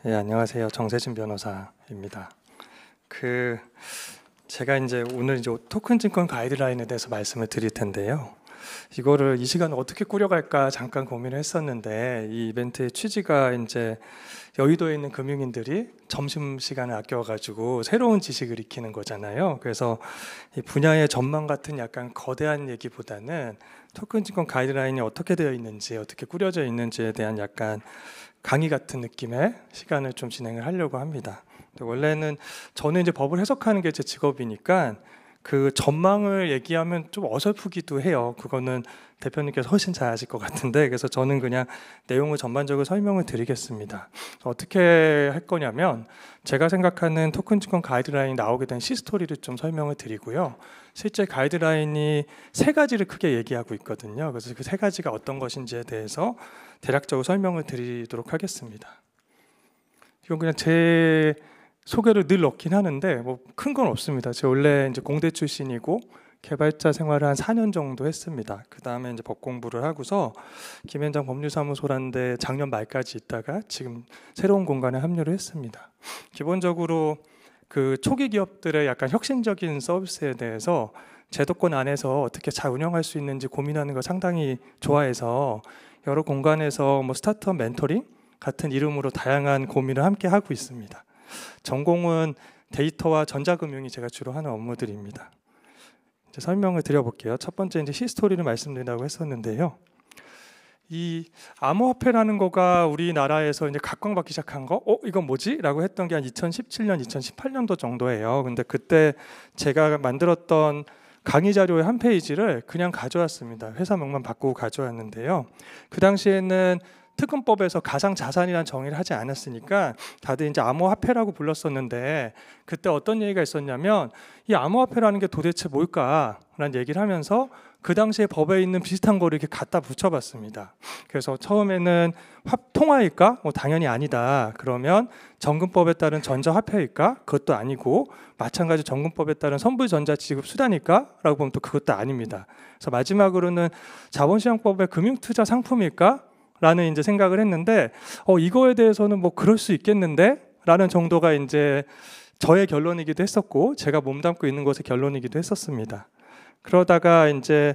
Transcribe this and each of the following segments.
예, 안녕하세요. 정세진 변호사입니다. 제가 이제 오늘 이제 토큰 증권 가이드라인에 대해서 말씀을 드릴 텐데요. 이거를 이 시간에 어떻게 꾸려갈까 잠깐 고민을 했었는데, 이 이벤트의 취지가 이제 여의도에 있는 금융인들이 점심 시간을 아껴가지고 새로운 지식을 익히는 거잖아요. 그래서 이 분야의 전망 같은 약간 거대한 얘기보다는 토큰 증권 가이드라인이 어떻게 되어 있는지, 어떻게 꾸려져 있는지에 대한 약간 강의 같은 느낌의 시간을 좀 진행을 하려고 합니다. 원래는 저는 이제 법을 해석하는 게 제 직업이니까 그 전망을 얘기하면 좀 어설프기도 해요. 그거는 대표님께서 훨씬 잘 아실 것 같은데, 그래서 저는 그냥 내용을 전반적으로 설명을 드리겠습니다. 어떻게 할 거냐면, 제가 생각하는 토큰 증권 가이드라인이 나오게 된 시스토리를 좀 설명을 드리고요. 실제 가이드라인이 세 가지를 크게 얘기하고 있거든요. 그래서 그 세 가지가 어떤 것인지에 대해서 대략적으로 설명을 드리도록 하겠습니다. 이건 그냥 제 소개를 늘 넣긴 하는데 뭐 큰 건 없습니다. 제가 원래 이제 공대 출신이고 개발자 생활을 한 4년 정도 했습니다. 그 다음에 이제 법 공부를 하고서 김현장 법률사무소라는 데 작년 말까지 있다가 지금 새로운 공간에 합류를 했습니다. 기본적으로 그 초기 기업들의 약간 혁신적인 서비스에 대해서 제도권 안에서 어떻게 잘 운영할 수 있는지 고민하는 걸 상당히 좋아해서 여러 공간에서 뭐 스타트업 멘토링 같은 이름으로 다양한 고민을 함께 하고 있습니다. 전공은 데이터와 전자금융이 제가 주로 하는 업무들입니다. 이제 설명을 드려볼게요. 첫 번째 이제 히스토리를 말씀드린다고 했었는데요. 이 암호화폐라는 거가 우리나라에서 이제 각광받기 시작한 거, 이건 뭐지? 라고 했던 게 한 2017년, 2018년도 정도예요. 근데 그때 제가 만들었던 강의 자료의 한 페이지를 그냥 가져왔습니다. 회사명만 바꾸고 가져왔는데요. 그 당시에는 특검법에서 가상자산이라는 정의를 하지 않았으니까 다들 이제 암호화폐라고 불렀었는데, 그때 어떤 얘기가 있었냐면 이 암호화폐라는 게 도대체 뭘까라는 얘기를 하면서 그 당시에 법에 있는 비슷한 거를 이렇게 갖다 붙여봤습니다. 그래서 처음에는 통화일까? 당연히 아니다. 그러면 정금법에 따른 전자화폐일까? 그것도 아니고, 마찬가지 정금법에 따른 선불전자지급 수단일까? 라고 보면 또 그것도 아닙니다. 그래서 마지막으로는 자본시장법의 금융투자 상품일까? 라는 이제 생각을 했는데, 이거에 대해서는 뭐 그럴 수 있겠는데? 라는 정도가 이제 저의 결론이기도 했었고, 제가 몸담고 있는 것의 결론이기도 했었습니다. 그러다가 이제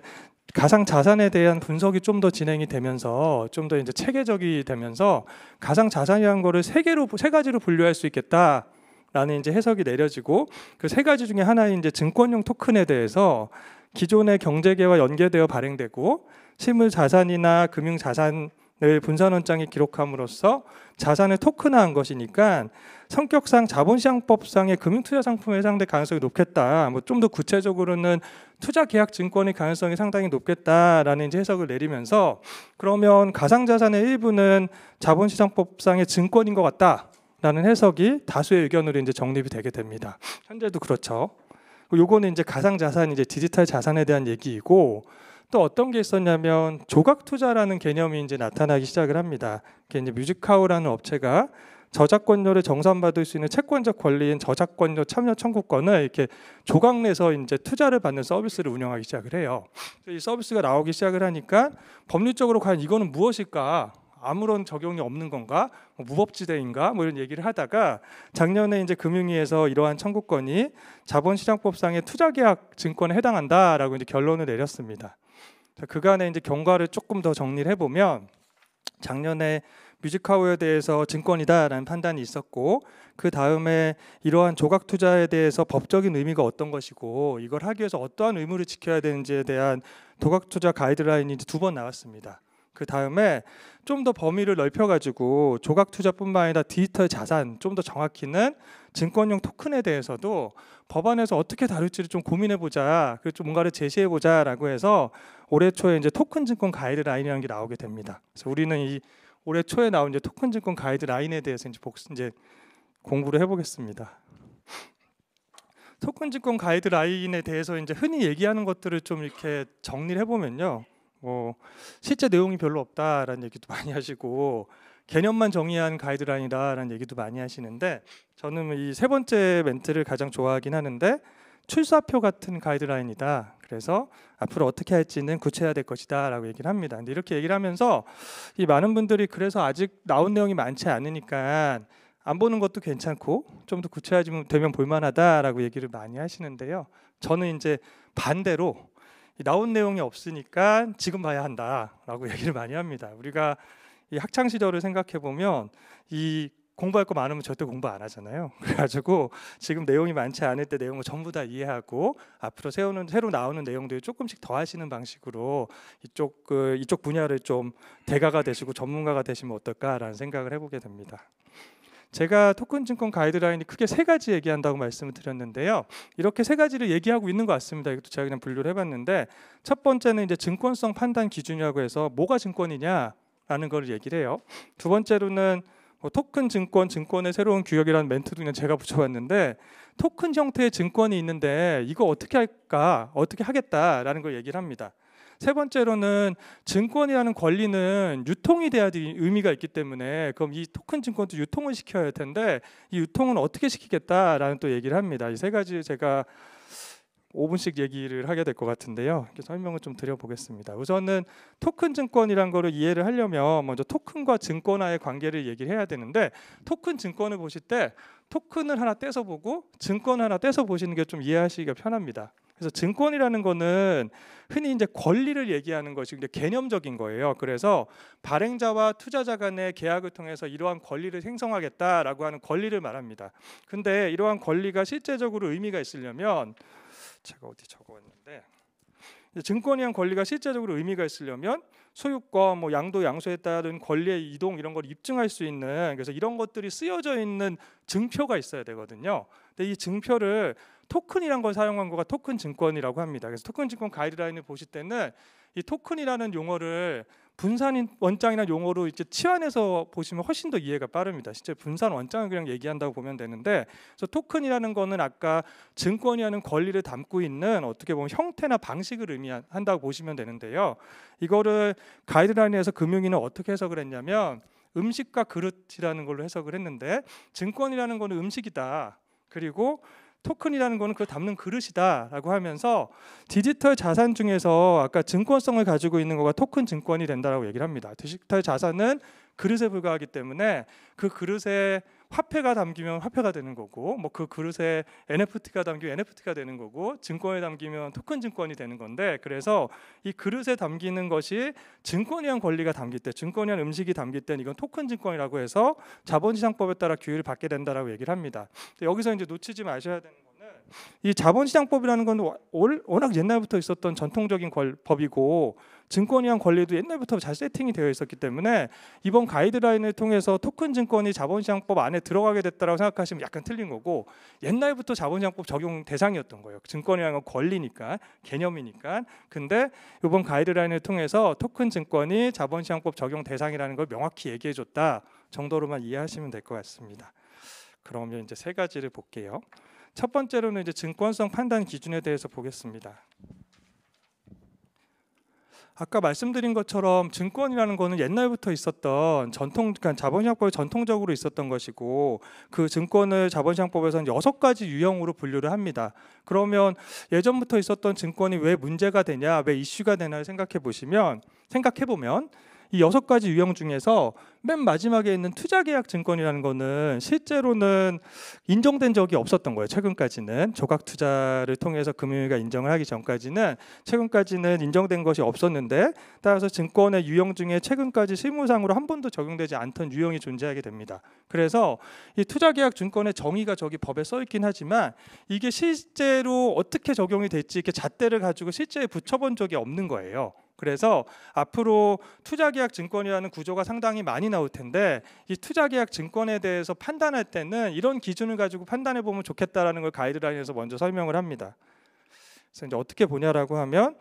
가상 자산에 대한 분석이 좀 더 진행이 되면서 좀 더 이제 체계적이 되면서 가상 자산이라는 거를 세 가지로 분류할 수 있겠다라는 이제 해석이 내려지고, 그 세 가지 중에 하나인 이제 증권용 토큰에 대해서 기존의 경제계와 연계되어 발행되고 실물 자산이나 금융 자산을 분산원장에 기록함으로써 자산을 토큰화한 것이니까 성격상 자본시장법상의 금융투자 상품에 해당될 가능성이 높겠다. 뭐 좀 더 구체적으로는 투자계약증권의 가능성이 상당히 높겠다라는 이제 해석을 내리면서, 그러면 가상자산의 일부는 자본시장법상의 증권인 것 같다라는 해석이 다수의 의견으로 이제 정립이 되게 됩니다. 현재도 그렇죠. 요거는 이제 가상자산, 이제 디지털 자산에 대한 얘기이고, 또 어떤 게 있었냐면 조각 투자라는 개념이 이제 나타나기 시작을 합니다. 그게 이제 뮤직하우라는 업체가 저작권료를 정산받을 수 있는 채권적 권리인 저작권료 참여 청구권을 이렇게 조각 내서 이제 투자를 받는 서비스를 운영하기 시작을 해요. 이 서비스가 나오기 시작을 하니까 법률적으로 과연 이거는 무엇일까? 아무런 적용이 없는 건가? 무법지대인가? 뭐 이런 얘기를 하다가 작년에 이제 금융위에서 이러한 청구권이 자본시장법상의 투자계약 증권에 해당한다라고 이제 결론을 내렸습니다. 그간의 이제 경과를 조금 더 정리를 해보면, 작년에 뮤직하우에 대해서 증권이다라는 판단이 있었고, 그 다음에 이러한 조각 투자에 대해서 법적인 의미가 어떤 것이고 이걸 하기 위해서 어떠한 의무를 지켜야 되는지에 대한 도각 투자 가이드라인이 이제 2번 나왔습니다. 그 다음에 좀 더 범위를 넓혀가지고 조각 투자뿐만 아니라 디지털 자산, 좀 더 정확히는 증권용 토큰에 대해서도 법안에서 어떻게 다룰지를 좀 고민해보자, 좀 뭔가를 제시해보자라고 해서 올해 초에 이제 토큰 증권 가이드라인이라는 게 나오게 됩니다. 그래서 우리는 이 올해 초에 나온 이제 토큰 증권 가이드라인에 대해서 이제 공부를 해보겠습니다. 토큰 증권 가이드라인에 대해서 이제 흔히 얘기하는 것들을 좀 이렇게 정리를 해보면요. 실제 내용이 별로 없다라는 얘기도 많이 하시고, 개념만 정의한 가이드라인이다라는 얘기도 많이 하시는데, 저는 이 세 번째 멘트를 가장 좋아하긴 하는데, 출사표 같은 가이드라인이다. 그래서 앞으로 어떻게 할지는 구체화될 될 것이다 라고 얘기를 합니다. 근데 이렇게 얘기를 하면서 이 많은 분들이 그래서 아직 나온 내용이 많지 않으니까 안 보는 것도 괜찮고 좀 더 구체화되면 볼만하다라고 얘기를 많이 하시는데요. 저는 이제 반대로 나온 내용이 없으니까 지금 봐야 한다라고 얘기를 많이 합니다. 우리가 이 학창 시절을 생각해 보면 이 공부할 거 많으면 절대 공부 안 하잖아요. 그래가지고 지금 내용이 많지 않을 때 내용을 전부 다 이해하고 앞으로 새로 나오는 내용들을 조금씩 더 하시는 방식으로 이쪽 분야를 좀 대가가 되시고 전문가가 되시면 어떨까라는 생각을 해보게 됩니다. 제가 토큰 증권 가이드라인이 크게 세 가지 얘기한다고 말씀을 드렸는데요. 이렇게 세 가지를 얘기하고 있는 것 같습니다. 이것도 제가 그냥 분류를 해봤는데, 첫 번째는 이제 증권성 판단 기준이라고 해서 뭐가 증권이냐라는 걸 얘기를 해요. 두 번째로는 토큰 증권, 증권의 새로운 규격이라는 멘트도 그냥 제가 붙여봤는데, 토큰 형태의 증권이 있는데 이거 어떻게 할까, 어떻게 하겠다라는 걸 얘기를 합니다. 세 번째로는 증권이라는 권리는 유통이 돼야 의미가 있기 때문에 그럼 이 토큰 증권도 유통을 시켜야 할 텐데 이 유통은 어떻게 시키겠다라는 또 얘기를 합니다. 이 세 가지 제가 5분씩 얘기를 하게 될 것 같은데요. 이렇게 설명을 좀 드려보겠습니다. 우선은 토큰 증권이란 거를 이해를 하려면 먼저 토큰과 증권화의 관계를 얘기를 해야 되는데, 토큰 증권을 보실 때 토큰을 하나 떼서 보고 증권 하나 떼서 보시는 게 좀 이해하시기가 편합니다. 그래서 증권이라는 거는 흔히 이제 권리를 얘기하는 것이 이제 개념적인 거예요. 그래서 발행자와 투자자 간의 계약을 통해서 이러한 권리를 생성하겠다라고 하는 권리를 말합니다. 근데 이러한 권리가 실제적으로 의미가 있으려면, 제가 어디 적어왔는데, 증권이란 권리가 실제적으로 의미가 있으려면 소유권, 양도, 양수에 따른 권리의 이동 이런 걸 입증할 수 있는, 그래서 이런 것들이 쓰여져 있는 증표가 있어야 되거든요. 근데 이 증표를 토큰이란 걸 사용한 거가 토큰 증권이라고 합니다. 그래서 토큰 증권 가이드라인을 보실 때는 이 토큰이라는 용어를 분산 원장이나 용어로 이제 치환해서 보시면 훨씬 더 이해가 빠릅니다. 실제 분산 원장을 그냥 얘기한다고 보면 되는데, 그래서 토큰이라는 거는 아까 증권이라는 권리를 담고 있는 어떻게 보면 형태나 방식을 의미한다고 보시면 되는데요. 이거를 가이드라인에서 금융위는 어떻게 해석을 했냐면 음식과 그릇이라는 걸로 해석을 했는데, 증권이라는 거는 음식이다. 그리고 토큰이라는 거는 그걸 담는 그릇이다라고 하면서 디지털 자산 중에서 아까 증권성을 가지고 있는 거가 토큰 증권이 된다라고 얘기를 합니다. 디지털 자산은 그릇에 불과하기 때문에 그 그릇에 화폐가 담기면 화폐가 되는 거고, 그 그릇에 NFT가 담기면 NFT가 되는 거고, 증권에 담기면 토큰 증권이 되는 건데, 그래서 이 그릇에 담기는 것이 증권이란 권리가 담길 때, 증권이란 음식이 담길 때는 이건 토큰 증권이라고 해서 자본시장법에 따라 규율을 받게 된다라고 얘기를 합니다. 여기서 이제 놓치지 마셔야 되는 거는, 이 자본시장법이라는 건 워낙 옛날부터 있었던 전통적인 법이고 증권이란 권리도 옛날부터 잘 세팅이 되어 있었기 때문에 이번 가이드라인을 통해서 토큰 증권이 자본시장법 안에 들어가게 됐다고 생각하시면 약간 틀린 거고, 옛날부터 자본시장법 적용 대상이었던 거예요. 증권이라는 건 권리니까, 개념이니까. 근데 이번 가이드라인을 통해서 토큰 증권이 자본시장법 적용 대상이라는 걸 명확히 얘기해 줬다 정도로만 이해하시면 될 것 같습니다. 그러면 이제 세 가지를 볼게요. 첫 번째로는 이제 증권성 판단 기준에 대해서 보겠습니다. 아까 말씀드린 것처럼 증권이라는 거는 옛날부터 있었던 그러니까 자본시장법에 전통적으로 있었던 것이고, 그 증권을 자본시장법에서는 6가지 유형으로 분류를 합니다. 그러면 예전부터 있었던 증권이 왜 문제가 되냐, 왜 이슈가 되나 생각해 보면 이 6가지 유형 중에서 맨 마지막에 있는 투자계약 증권이라는 거는 실제로는 인정된 적이 없었던 거예요. 최근까지는 조각 투자를 통해서 금융위가 인정을 하기 전까지는, 최근까지는 인정된 것이 없었는데, 따라서 증권의 유형 중에 최근까지 실무상으로 한 번도 적용되지 않던 유형이 존재하게 됩니다. 그래서 이 투자계약 증권의 정의가 저기 법에 써 있긴 하지만 이게 실제로 어떻게 적용이 될지 이렇게 잣대를 가지고 실제에 붙여본 적이 없는 거예요. 그래서 앞으로 투자계약 증권이라는 구조가 상당히 많이 나올 텐데, 이 투자계약 증권에 대해서 판단할 때는 이런 기준을 가지고 판단해 보면 좋겠다라는 걸 가이드라인에서 먼저 설명을 합니다. 그래서 이제 어떻게 보냐라고 하면,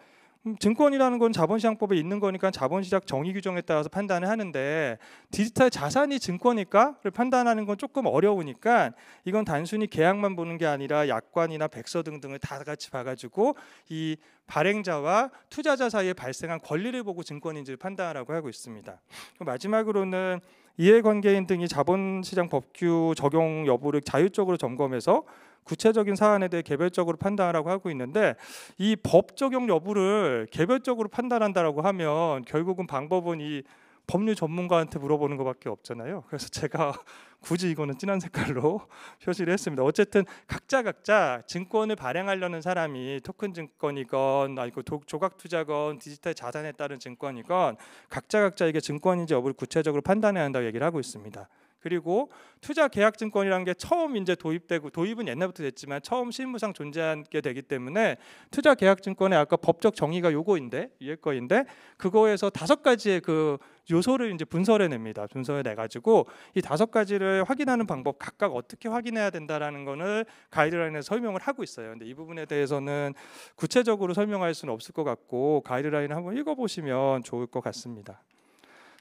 증권이라는 건 자본시장법에 있는 거니까 자본시장 정의 규정에 따라서 판단을 하는데, 디지털 자산이 증권일까를 판단하는 건 조금 어려우니까 이건 단순히 계약만 보는 게 아니라 약관이나 백서 등등을 다 같이 봐가지고 이 발행자와 투자자 사이에 발생한 권리를 보고 증권인지를 판단하라고 하고 있습니다. 마지막으로는 이해관계인 등이 자본시장 법규 적용 여부를 자율적으로 점검해서 구체적인 사안에 대해 개별적으로 판단하라고 하고 있는데, 이 법 적용 여부를 개별적으로 판단한다라고 하면 결국은 방법은 이 법률 전문가한테 물어보는 것밖에 없잖아요. 그래서 제가 굳이 이거는 진한 색깔로 표시를 했습니다. 어쨌든 각자 증권을 발행하려는 사람이 토큰 증권이건 아니고 조각 투자건 디지털 자산에 따른 증권이건 각자 이게 증권인지 여부를 구체적으로 판단해야 한다고 얘기를 하고 있습니다. 그리고 투자 계약 증권이라는 게 처음 이제 도입되고, 도입은 옛날부터 됐지만 처음 실무상 존재하게 되기 때문에 투자 계약 증권의 아까 법적 정의가 요거인데, 위에 거인데, 그거에서 5가지의 그 요소를 이제 분설해 냅니다. 분설해 내 가지고 이 5가지를 확인하는 방법, 각각 어떻게 확인해야 된다라는 거를 가이드라인에서 설명을 하고 있어요. 근데 이 부분에 대해서는 구체적으로 설명할 수는 없을 것 같고 가이드라인을 한번 읽어보시면 좋을 것 같습니다.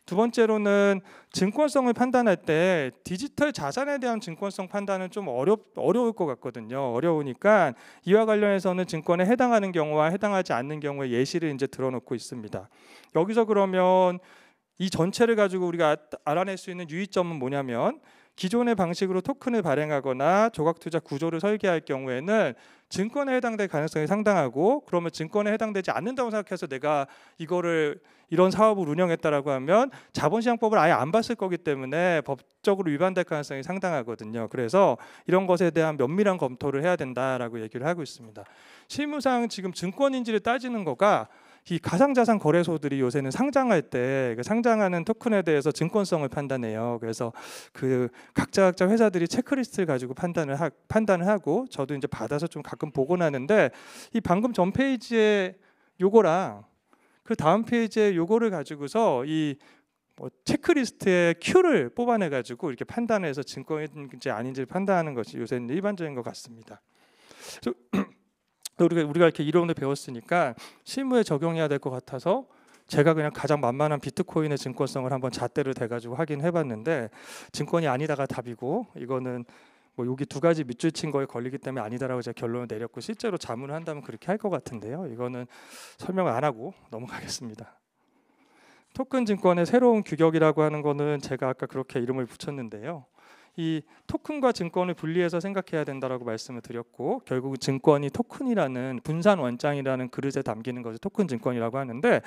두 번째로는 증권성을 판단할 때 디지털 자산에 대한 증권성 판단은 좀 어려울 것 같거든요. 어려우니까 이와 관련해서는 증권에 해당하는 경우와 해당하지 않는 경우의 예시를 이제 들어놓고 있습니다. 여기서 그러면 이 전체를 가지고 우리가 알아낼 수 있는 유의점은 뭐냐면, 기존의 방식으로 토큰을 발행하거나 조각투자 구조를 설계할 경우에는 증권에 해당될 가능성이 상당하고, 그러면 증권에 해당되지 않는다고 생각해서 내가 이런 사업을 운영했다라고 하면 자본시장법을 아예 안 봤을 거기 때문에 법적으로 위반될 가능성이 상당하거든요. 그래서 이런 것에 대한 면밀한 검토를 해야 된다라고 얘기를 하고 있습니다. 실무상 지금 증권인지를 따지는 거가, 이 가상자산 거래소들이 요새는 상장할 때 그 상장하는 토큰에 대해서 증권성을 판단해요. 그래서 그 각자 회사들이 체크리스트를 가지고 판단을 하고, 저도 이제 받아서 좀 가끔 보곤 하는데, 이 방금 전 페이지에 요거랑 그 다음 페이지에 요거를 가지고서 이 체크리스트의 Q를 뽑아내 가지고 이렇게 판단해서 증권인지 아닌지를 판단하는 것이 요새는 일반적인 것 같습니다. 우리가 이렇게 이론을 배웠으니까 실무에 적용해야 될 것 같아서 제가 그냥 가장 만만한 비트코인의 증권성을 한번 잣대를 대가지고 확인해봤는데, 증권이 아니다가 답이고, 이거는 뭐 여기 2가지 밑줄 친 거에 걸리기 때문에 아니다라고 제가 결론을 내렸고, 실제로 자문을 한다면 그렇게 할 것 같은데요. 이거는 설명을 안 하고 넘어가겠습니다. 토큰 증권의 새로운 규격이라고 하는 거는 제가 아까 그렇게 이름을 붙였는데요. 이 토큰과 증권을 분리해서 생각해야 된다라고 말씀을 드렸고, 결국 증권이 토큰이라는 분산 원장이라는 그릇에 담기는 것을 토큰 증권이라고 하는데,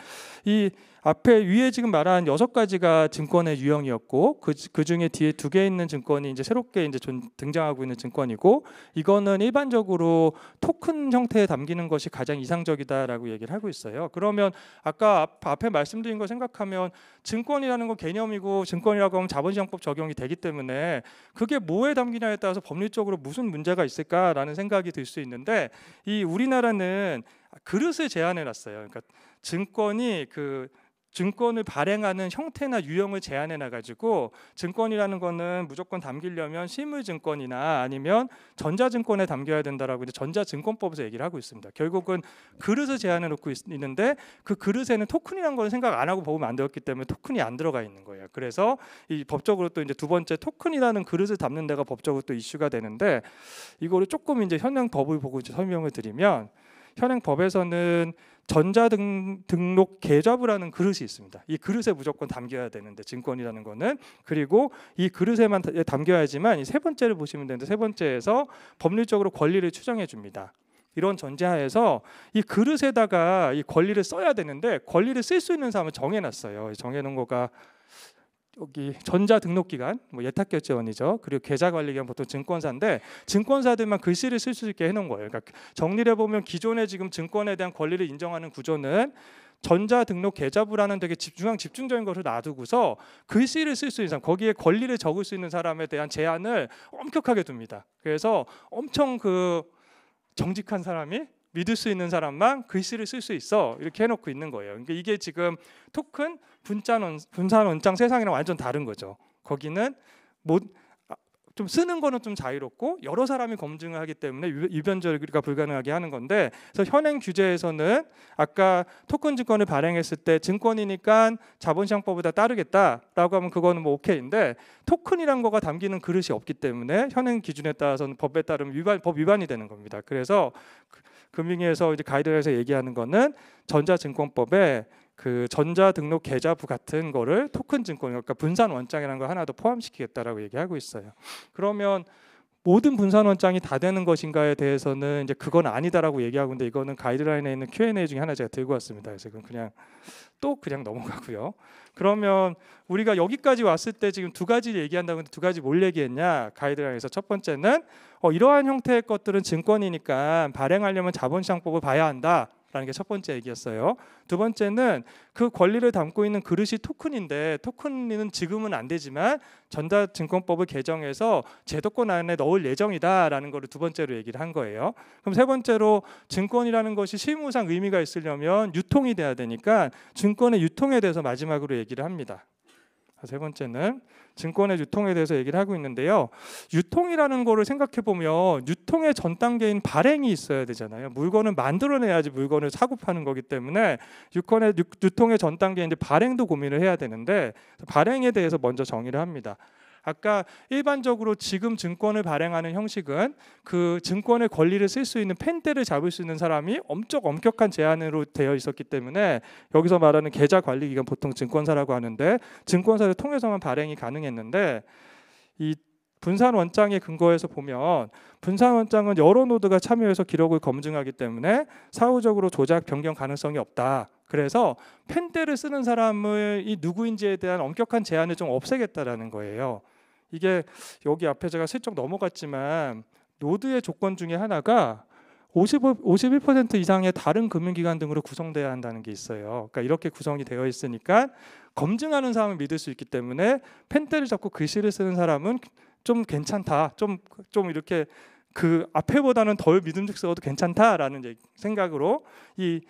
이 앞에 위에 지금 말한 6가지가 증권의 유형이었고, 그 중에 뒤에 2개 있는 증권이 이제 새롭게 이제 등장하고 있는 증권이고, 이거는 일반적으로 토큰 형태에 담기는 것이 가장 이상적이다라고 얘기를 하고 있어요. 그러면 아까 앞에 말씀드린 거 생각하면 증권이라는 건 개념이고, 증권이라고 하면 자본시장법 적용이 되기 때문에 그게 뭐에 담기냐에 따라서 법률적으로 무슨 문제가 있을까라는 생각이 들 수 있는데, 이 우리나라는 그릇을 제한해 놨어요. 그러니까 증권을 발행하는 형태나 유형을 제한해 놔가지고, 증권이라는 거는 무조건 담기려면 실물증권이나 아니면 전자증권에 담겨야 된다라고 이제 전자증권법에서 얘기를 하고 있습니다. 결국은 그릇을 제한해 놓고 있는데, 그 그릇에는 토큰이라는 걸 생각 안 하고 법을 만들었기 때문에 토큰이 안 들어가 있는 거예요. 그래서 이 법적으로 또 이제 2번째 토큰이라는 그릇을 담는 데가 법적으로 또 이슈가 되는데, 이거를 조금 이제 현행 법을 보고 이제 설명을 드리면, 현행 법에서는 전자등록 계좌부라는 그릇이 있습니다. 이 그릇에 무조건 담겨야 되는데, 증권이라는 거는, 그리고 이 그릇에만 담겨야지만, 이 3번째를 보시면 되는데, 3번째에서 법률적으로 권리를 추정해 줍니다. 이런 전제하에서 이 그릇에다가 이 권리를 써야 되는데, 권리를 쓸 수 있는 사람을 정해놨어요. 정해놓은 거가 여기 전자등록기관, 뭐 예탁결제원이죠. 그리고 계좌관리기관, 보통 증권사인데, 증권사들만 글씨를 쓸 수 있게 해놓은 거예요. 그러니까 정리를 해보면 기존에 지금 증권에 대한 권리를 인정하는 구조는 전자등록 계좌부라는 되게 집중적인 것을 놔두고서 글씨를 쓸 수 있는 사람, 거기에 권리를 적을 수 있는 사람에 대한 제한을 엄격하게 둡니다. 그래서 엄청 정직한 사람이, 믿을 수 있는 사람만 글씨를 쓸 수 있어, 이렇게 해놓고 있는 거예요. 그러니까 이게 지금 토큰 분산 원장 세상이랑 완전 다른 거죠. 거기는 좀 쓰는 거는 좀 자유롭고 여러 사람이 검증을 하기 때문에 유변절기가 불가능하게 하는 건데, 그래서 현행 규제에서는 아까 토큰 증권을 발행했을 때 증권이니까 자본시장법보다 따르겠다라고 하면 그거는 뭐 오케이인데, 토큰이란 거가 담기는 그릇이 없기 때문에 현행 기준에 따라서는 법에 따르면 법 위반이 되는 겁니다. 그래서 금융위에서 이제 가이드라인에서 얘기하는 거는 전자증권법에 그 전자등록 계좌부 같은 거를 토큰 증권, 그러니까 분산 원장이라는 거 하나 더 포함시키겠다라고 얘기하고 있어요. 그러면 모든 분산 원장이 다 되는 것인가에 대해서는 이제 그건 아니다라고 얘기하고 있는데, 이거는 가이드라인에 있는 Q&A 중에 하나 제가 들고 왔습니다. 그래서 그건 그냥 넘어가고요. 그러면 우리가 여기까지 왔을 때 지금 두 가지 얘기한다고 했는데 두 가지 뭘 얘기했냐? 가이드라인에서 첫 번째는 이러한 형태의 것들은 증권이니까 발행하려면 자본시장법을 봐야 한다. 라는 게 첫 번째 얘기였어요. 두 번째는 그 권리를 담고 있는 그릇이 토큰인데, 토큰은 지금은 안 되지만 전자증권법을 개정해서 제도권 안에 넣을 예정이다라는 거를 두 번째로 얘기를 한 거예요. 그럼 세 번째로 증권이라는 것이 실무상 의미가 있으려면 유통이 돼야 되니까 증권의 유통에 대해서 마지막으로 얘기를 합니다. 세 번째는 증권의 유통에 대해서 얘기를 하고 있는데요. 유통이라는 거를 생각해 보면 유통의 전 단계인 발행이 있어야 되잖아요. 물건을 만들어내야지 물건을 사고 파는 거기 때문에 유통의 전 단계인 이제 발행도 고민을 해야 되는데, 발행에 대해서 먼저 정의를 합니다. 아까 일반적으로 지금 증권을 발행하는 형식은 그 증권의 권리를 쓸 수 있는 펜대를 잡을 수 있는 사람이 엄격한 제한으로 되어 있었기 때문에 여기서 말하는 계좌 관리 기관, 보통 증권사라고 하는데, 증권사를 통해서만 발행이 가능했는데, 이 분산 원장의 근거에서 보면 분산 원장은 여러 노드가 참여해서 기록을 검증하기 때문에 사후적으로 조작 변경 가능성이 없다. 그래서 펜대를 쓰는 사람을 이 누구인지에 대한 엄격한 제한을 좀 없애겠다라는 거예요. 이게 여기 앞에 제가 슬쩍 넘어갔지만 노드의 조건 중에 하나가 51% 이상의 다른 금융기관 등으로 구성돼야 한다는 게 있어요. 그러니까 이렇게 구성이 되어 있으니까 검증하는 사람을 믿을 수 있기 때문에 펜대를 잡고 글씨를 쓰는 사람은 좀 괜찮다. 좀 이렇게 그 앞에보다는 덜 믿음직스러워도 괜찮다라는 생각으로 이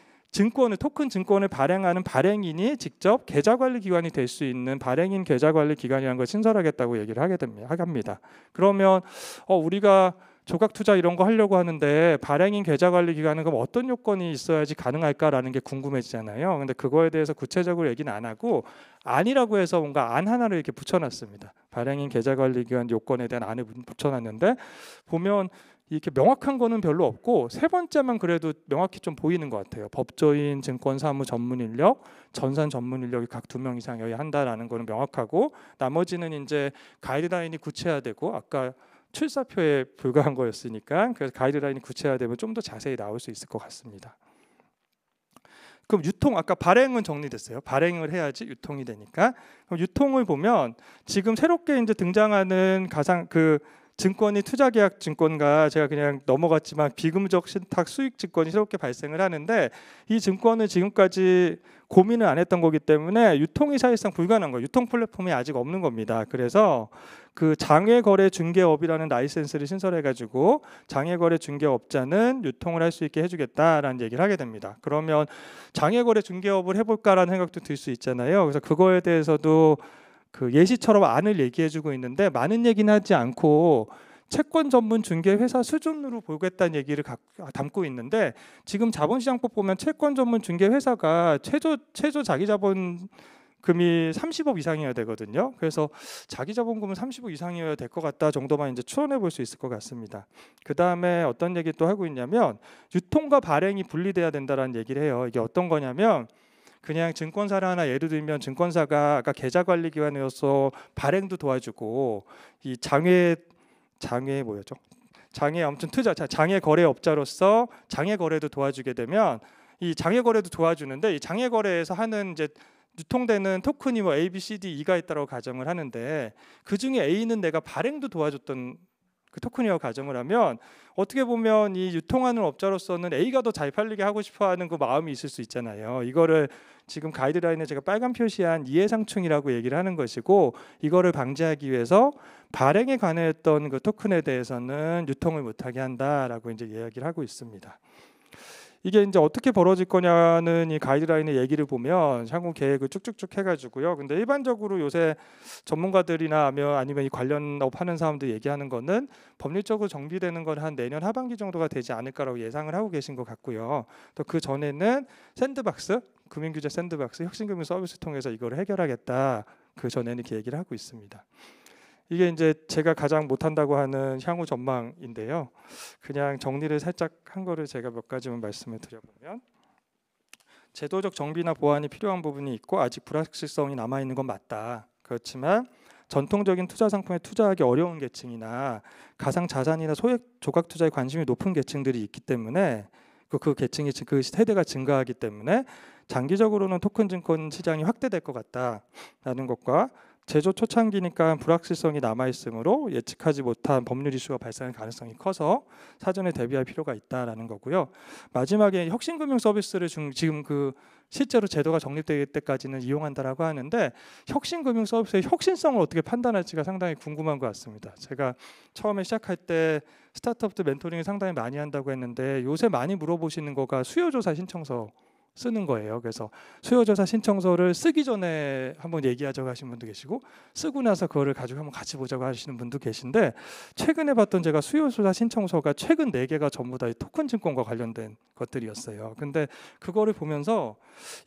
토큰 증권을 발행하는 발행인이 직접 계좌관리기관이 될 수 있는 발행인 계좌관리기관이라는 걸 신설하겠다고 얘기를 합니다. 그러면 우리가 조각 투자 이런 거 하려고 하는데 발행인 계좌관리기관은 그럼 어떤 요건이 있어야지 가능할까라는 게 궁금해지잖아요. 근데 그거에 대해서 구체적으로 얘기는 안 하고 안이라고 해서 뭔가 안 하나를 이렇게 붙여놨습니다. 발행인 계좌관리기관 요건에 대한 안을 붙여놨는데, 보면 이렇게 명확한 거는 별로 없고 세 번째만 그래도 명확히 좀 보이는 것 같아요. 법조인, 증권사무 전문 인력, 전산 전문 인력이 각 2명 이상이어야 한다라는 거는 명확하고, 나머지는 이제 가이드라인이 구체화되고, 아까 출사표에 불과한 거였으니까 그래서 가이드라인이 구체화되면 좀 더 자세히 나올 수 있을 것 같습니다. 그럼 유통, 아까 발행은 정리됐어요. 발행을 해야지 유통이 되니까. 그럼 유통을 보면 지금 새롭게 이제 등장하는 증권이 투자계약 증권과, 제가 그냥 넘어갔지만 비금적 신탁 수익 증권이 새롭게 발생을 하는데, 이 증권은 지금까지 고민을 안 했던 거기 때문에 유통이 사실상 불가능한 거예요. 유통 플랫폼이 아직 없는 겁니다. 그래서 그 장외거래 중개업이라는 라이센스를 신설해가지고 장외거래 중개업자는 유통을 할 수 있게 해주겠다라는 얘기를 하게 됩니다. 그러면 장외거래 중개업을 해볼까라는 생각도 들 수 있잖아요. 그래서 그거에 대해서도 그 예시처럼 안을 얘기해주고 있는데, 많은 얘기는 하지 않고 채권 전문 중개 회사 수준으로 보겠다는 얘기를 담고 있는데, 지금 자본시장법 보면 채권 전문 중개 회사가 최저 자기 자본금이 30억 이상이어야 되거든요. 그래서 자기 자본금은 30억 이상이어야 될 것 같다 정도만 이제 추론해 볼 수 있을 것 같습니다. 그 다음에 어떤 얘기 또 하고 있냐면, 유통과 발행이 분리돼야 된다라는 얘기를 해요. 이게 어떤 거냐면, 그냥 증권사를 하나 예를 들면 증권사가 아까 계좌관리기관이어서 발행도 도와주고, 이 장외 뭐였죠? 아무튼 장외 거래업자로서 장외 거래도 도와주게 되면, 이 장외 거래도 도와주는데, 이 장외 거래에서 하는 이제 유통되는 토큰이 뭐 A, B, C, D, E가 있다고 가정을 하는데, 그 중에 A는 내가 발행도 도와줬던 그 토큰이라고 가정을 하면, 어떻게 보면 이 유통하는 업자로서는 A가 더 잘 팔리게 하고 싶어하는 그 마음이 있을 수 있잖아요. 이거를 지금 가이드라인에 제가 빨간 표시한 이해상충이라고 얘기를 하는 것이고, 이거를 방지하기 위해서 발행에 관했던 그 토큰에 대해서는 유통을 못하게 한다라고 이제 이야기를 하고 있습니다. 이게 이제 어떻게 벌어질 거냐는 이 가이드라인의 얘기를 보면 향후 계획을 쭉쭉쭉 해가지고요. 근데 일반적으로 요새 전문가들이나 아니면 이 관련업 하는 사람들 얘기하는 거는 법률적으로 정비되는 건 한 내년 하반기 정도가 되지 않을까라고 예상을 하고 계신 것 같고요. 또 그 전에는 샌드박스, 금융규제 샌드박스, 혁신금융 서비스 통해서 이걸 해결하겠다. 그 전에는 이렇게 얘기를 하고 있습니다. 이게 이제 제가 가장 못한다고 하는 향후 전망인데요. 그냥 정리를 살짝 한 거를 제가 몇 가지만 말씀을 드려보면, 제도적 정비나 보완이 필요한 부분이 있고 아직 불확실성이 남아 있는 건 맞다. 그렇지만 전통적인 투자 상품에 투자하기 어려운 계층이나 가상 자산이나 소액 조각 투자에 관심이 높은 계층들이 있기 때문에 그 계층이 그 세대가 증가하기 때문에 장기적으로는 토큰 증권 시장이 확대될 것 같다라는 것과 제조 초창기니까 불확실성이 남아있으므로 예측하지 못한 법률 이슈가 발생할 가능성이 커서 사전에 대비할 필요가 있다라는 거고요. 마지막에 혁신금융 서비스를 지금 그 실제로 제도가 정립될 때까지는 이용한다라고 하는데 혁신금융 서비스의 혁신성을 어떻게 판단할지가 상당히 궁금한 것 같습니다. 제가 처음에 시작할 때 스타트업들 멘토링을 상당히 많이 한다고 했는데 요새 많이 물어보시는 거가 수요조사 신청서 쓰는 거예요. 그래서 수요조사 신청서를 쓰기 전에 한번 얘기하자고 하시는 분도 계시고 쓰고 나서 그거를 가지고 한번 같이 보자고 하시는 분도 계신데 최근에 봤던 제가 수요조사 신청서가 최근 4개가 전부 다 토큰 증권과 관련된 것들이었어요. 근데 그거를 보면서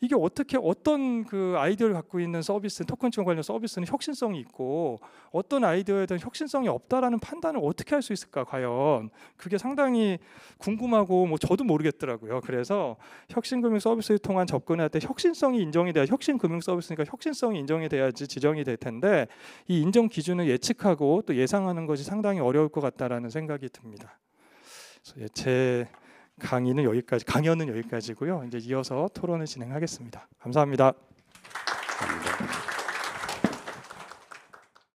이게 어떻게 어떤 그 아이디어를 갖고 있는 서비스, 토큰 증권 관련 서비스는 혁신성이 있고 어떤 아이디어에 대한 혁신성이 없다라는 판단을 어떻게 할 수 있을까 과연 그게 상당히 궁금하고 뭐 저도 모르겠더라고요. 그래서 혁신금융 서비스를 통한 접근할 때 혁신성이 인정이 돼야 혁신금융 서비스니까 혁신성이 인정이 돼야지 지정이 될 텐데 이 인정 기준을 예측하고 또 예상하는 것이 상당히 어려울 것 같다라는 생각이 듭니다. 그래서 제 강의는 여기까지고요. 이제 이어서 토론을 진행하겠습니다. 감사합니다. 감사합니다.